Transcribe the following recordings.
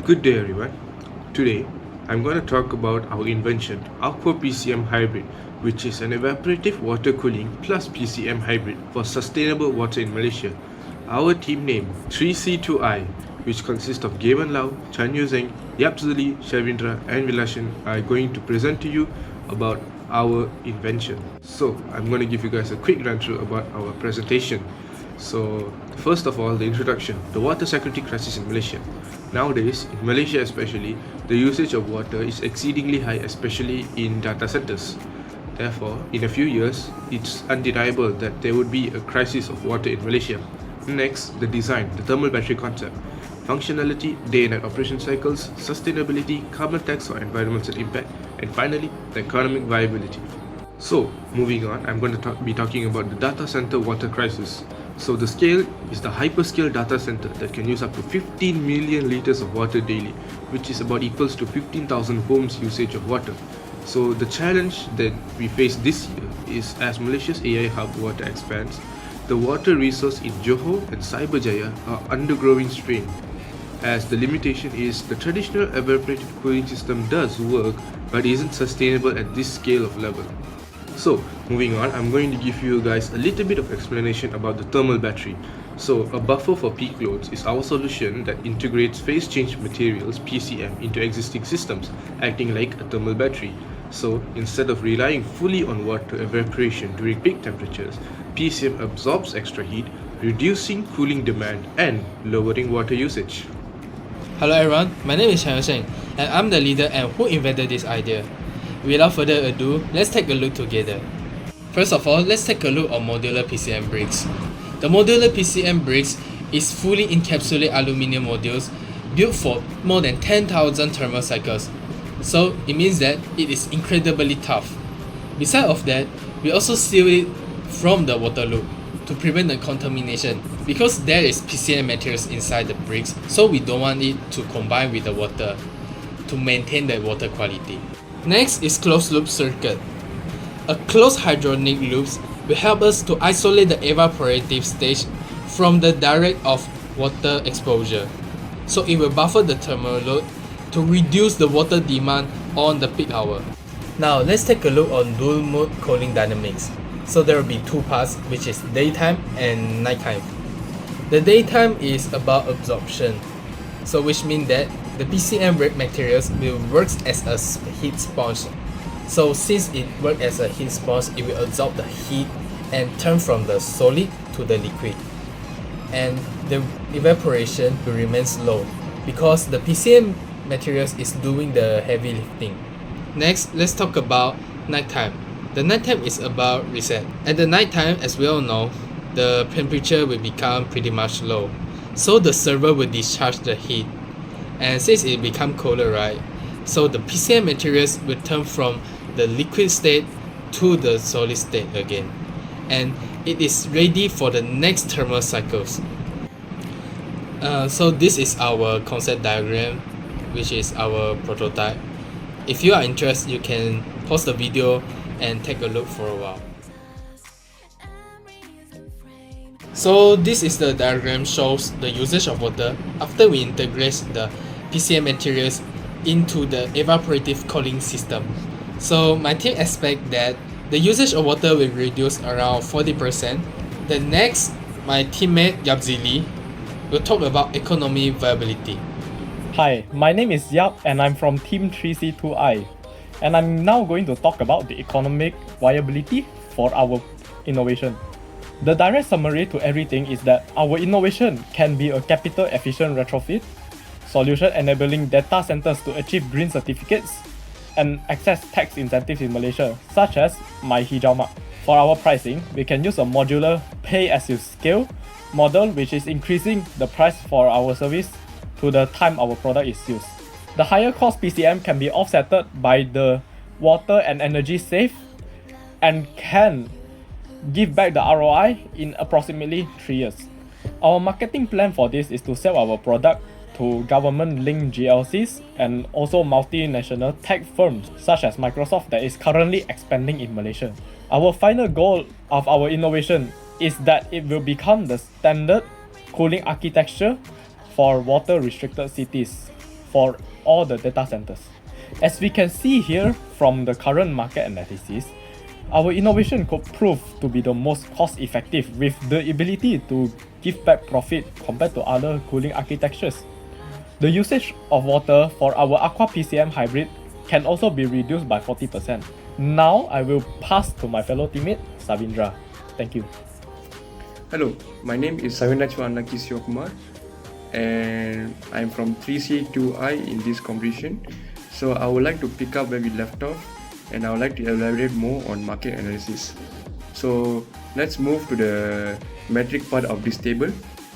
Good day everyone. Today I'm going to talk about our invention AQUA PCM Hybrid, which is an evaporative water cooling plus PCM hybrid for sustainable water in Malaysia. Our team name 3C2I, which consists of Gavin Lau, Chan Yu Zeng, Yap Zili, Shavindra and Vilashan, are going to present to you about our invention. So I'm going to give you guys a quick run through about our presentation. So, first of all, the introduction, the water security crisis in Malaysia. Nowadays, in Malaysia especially, the usage of water is exceedingly high, especially in data centers. Therefore, in a few years, it's undeniable that there would be a crisis of water in Malaysia. Next, the design, the thermal battery concept. Functionality, day and night operation cycles, sustainability, carbon tax or environmental impact, and finally, the economic viability. So, moving on, I'm going to be talking about the data center water crisis. So the scale is the hyperscale data center that can use up to 15 million liters of water daily, which is about equals to 15,000 homes usage of water. So the challenge that we face this year is as Malaysia's AI hub water expands, the water resource in Johor and Cyberjaya are undergoing strain, as the limitation is the traditional evaporative cooling system does work but isn't sustainable at this scale of level. So, moving on, I'm going to give you guys a little bit of explanation about the thermal battery. So, a buffer for peak loads is our solution that integrates phase change materials (PCM) into existing systems, acting like a thermal battery. So, instead of relying fully on water evaporation during peak temperatures, PCM absorbs extra heat, reducing cooling demand and lowering water usage. Hello everyone, my name is Chan Yu Zeng, and I'm the leader and who invented this idea. Without further ado, let's take a look together. First of all, let's take a look at modular PCM bricks. The modular PCM bricks is fully encapsulated aluminum modules built for more than 10,000 thermal cycles. So it means that it is incredibly tough. Besides of that, we also seal it from the water loop to prevent the contamination because there is PCM materials inside the bricks, so we don't want it to combine with the water to maintain the water quality. Next is closed loop circuit. A closed hydronic loops will help us to isolate the evaporative stage from the direct of water exposure. So it will buffer the thermal load to reduce the water demand on the peak hour. Now let's take a look on dual mode cooling dynamics. So there will be two parts, which is daytime and nighttime. The daytime is about absorption, so which means that the PCM brick materials will work as a heat sponge. So since it works as a heat sponge, it will absorb the heat and turn from the solid to the liquid. And the evaporation will remain slow because the PCM materials is doing the heavy lifting. Next, let's talk about nighttime. The nighttime is about reset. At the nighttime, as we all know, the temperature will become pretty much low. So the server will discharge the heat. And since it become colder, right? So the PCM materials will turn from the liquid state to the solid state again. And it is ready for the next thermal cycles. So this is our concept diagram, which is our prototype. If you are interested, you can pause the video and take a look for a while. So this is the diagram shows the usage of water after we integrate the PCM materials into the evaporative cooling system. So my team expect that the usage of water will reduce around 40%. The next, my teammate Yap Zili will talk about economy viability. Hi, my name is Yap and I'm from Team 3C2I, and I'm now going to talk about the economic viability for our innovation. The direct summary to everything is that our innovation can be a capital efficient retrofit solution enabling data centers to achieve green certificates and access tax incentives in Malaysia, such as My Hijau Mark. For our pricing, we can use a modular pay-as-you-scale model, which is increasing the price for our service to the time our product is used. The higher cost PCM can be offset by the water and energy saved and can give back the ROI in approximately 3 years. Our marketing plan for this is to sell our product to government-linked GLCs and also multinational tech firms such as Microsoft that is currently expanding in Malaysia. Our final goal of our innovation is that it will become the standard cooling architecture for water-restricted cities. for all the data centers. As we can see here from the current market analysis, our innovation could prove to be the most cost-effective with the ability to give back profit compared to other cooling architectures. The usage of water for our AQUA PCM Hybrid can also be reduced by 40%. Now I will pass to my fellow teammate Savindra. Thank you. Hello, my name is Savindra Sivakumar and I'm from 3C2I in this competition. So I would like to pick up where we left off and I would like to elaborate more on market analysis. So let's move to the metric part of this table.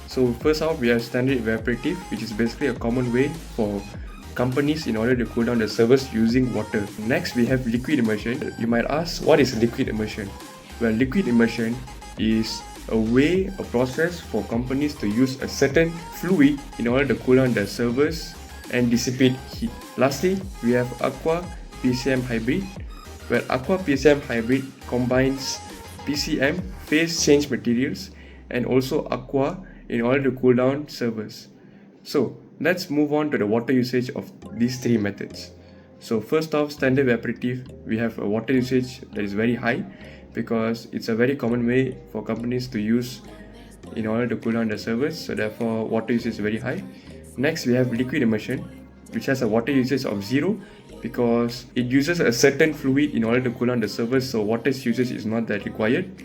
So first off, we have standard evaporative, which is basically a common way for companies in order to cool down the servers using water. Next, we have liquid immersion. You might ask, what is liquid immersion? Well, liquid immersion is a process for companies to use a certain fluid in order to cool down their servers and dissipate heat. Lastly, we have AQUA PCM Hybrid, where AQUA PCM Hybrid combines PCM phase change materials and also AQUA in order to cool down servers. So let's move on to the water usage of these three methods. So first off, standard evaporative, we have a water usage that is very high because it's a very common way for companies to use in order to cool down the servers, so therefore water usage is very high. Next, we have liquid immersion, which has a water usage of 0 because it uses a certain fluid in order to cool down the servers, so water usage is not that required.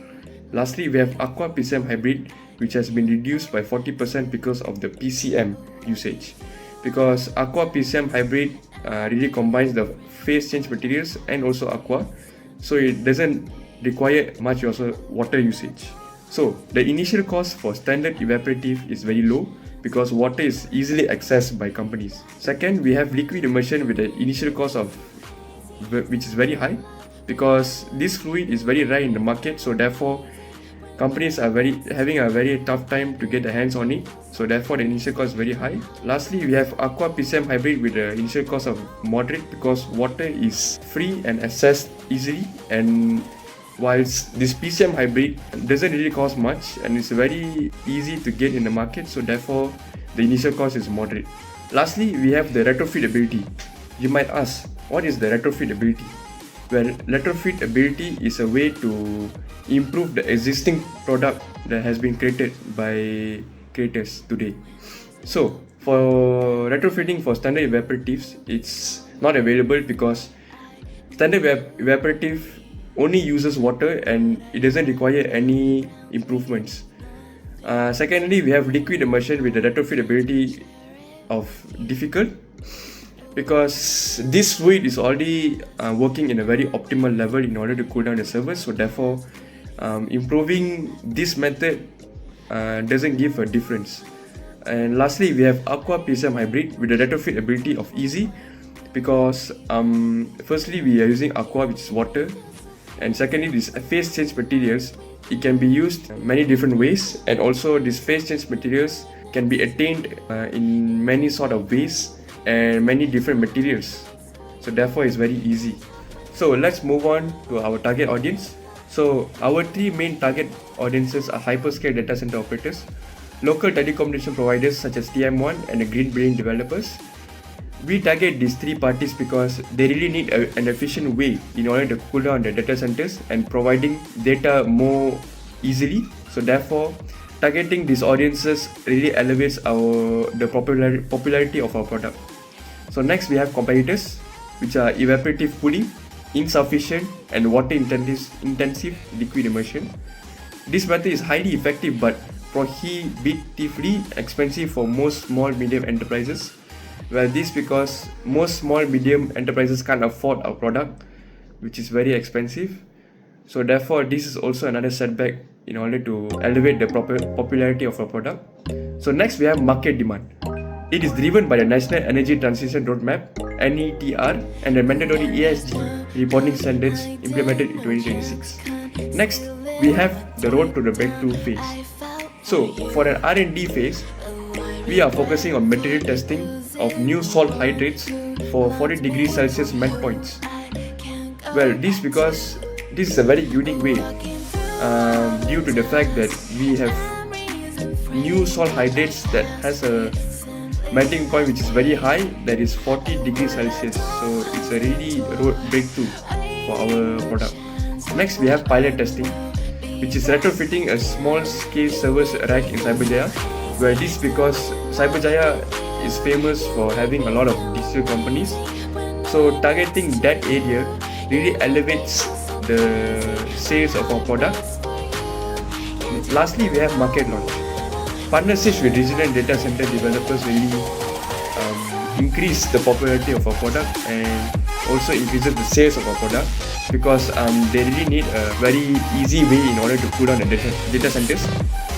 Lastly, we have AQUA PCM Hybrid, which has been reduced by 40% because of the PCM usage. Because AQUA PCM Hybrid really combines the phase change materials and also AQUA, so it doesn't require much also water usage. So the initial cost for standard evaporative is very low because water is easily accessed by companies. Second, we have liquid immersion with the initial cost of which is very high because this fluid is very rare in the market, so therefore companies are having a very tough time to get their hands on it, so therefore the initial cost is very high. Lastly, we have AQUA PCM Hybrid with the initial cost of moderate because water is free and accessed easily, and whilst this PCM Hybrid doesn't really cost much and it's very easy to get in the market, so therefore the initial cost is moderate. Lastly, we have the retrofit ability. You might ask, what is the retrofit ability? Well, retrofit ability is a way to improve the existing product that has been created by creators today. So for retrofitting for standard evaporatives, it's not available because standard evaporative only uses water and it doesn't require any improvements. Secondly, we have liquid immersion with the retrofit ability of difficult because this fluid is already working in a very optimal level in order to cool down the servers, so therefore improving this method doesn't give a difference. And lastly, we have AQUA PCM Hybrid with the retrofit ability of easy because firstly we are using AQUA, which is water, and secondly this phase change materials, it can be used many different ways, and also these phase change materials can be attained in many sort of ways and many different materials, so therefore it's very easy. So let's move on to our target audience. So our three main target audiences are hyperscale data center operators, local telecommunication providers such as TM1, and the green building developers. We target these three parties because they really need an efficient way in order to cool down their data centers and providing data more easily. So therefore, targeting these audiences really elevates the popularity of our product. So next, we have competitors, which are evaporative cooling, insufficient, and water intensive liquid immersion. This method is highly effective but prohibitively expensive for most small medium enterprises. Well, this because most small medium enterprises can't afford our product, which is very expensive. So therefore, this is also another setback in order to elevate the popularity of our product. So next, we have market demand. It is driven by the National Energy Transition Roadmap (NETR) and the mandatory ESG reporting standards implemented in 2026. Next, we have the road to the breakthrough phase. So for an R&D phase, we are focusing on material testing of new salt hydrates for 40 degrees Celsius melt points. Well, this because this is a very unique way due to the fact that we have new salt hydrates that has a melting point which is very high, that is 40 degrees Celsius. So it's a really road breakthrough for our product. Next we have pilot testing, which is retrofitting a small scale service rack in Cyberjaya, where this because Cyberjaya is famous for having a lot of digital companies. So targeting that area really elevates the sales of our product. Lastly, we have market launch. Partnerships with resident data center developers really increase the popularity of our product and also increases the sales of our product, because they really need a very easy way in order to put on the data centers.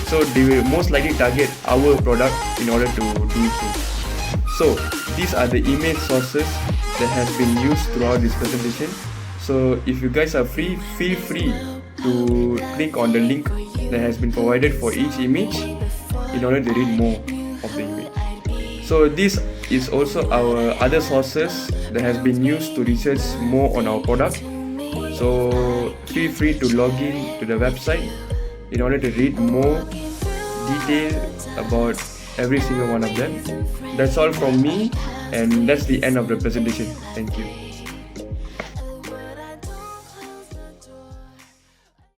So they will most likely target our product in order to do so. So these are the email sources that have been used throughout this presentation. So if you guys are free, feel free to click on the link that has been provided for each image in order to read more of the image. So this is also our other sources that has been used to research more on our product. So feel free to log in to the website in order to read more detail about every single one of them. That's all from me, and that's the end of the presentation. Thank you.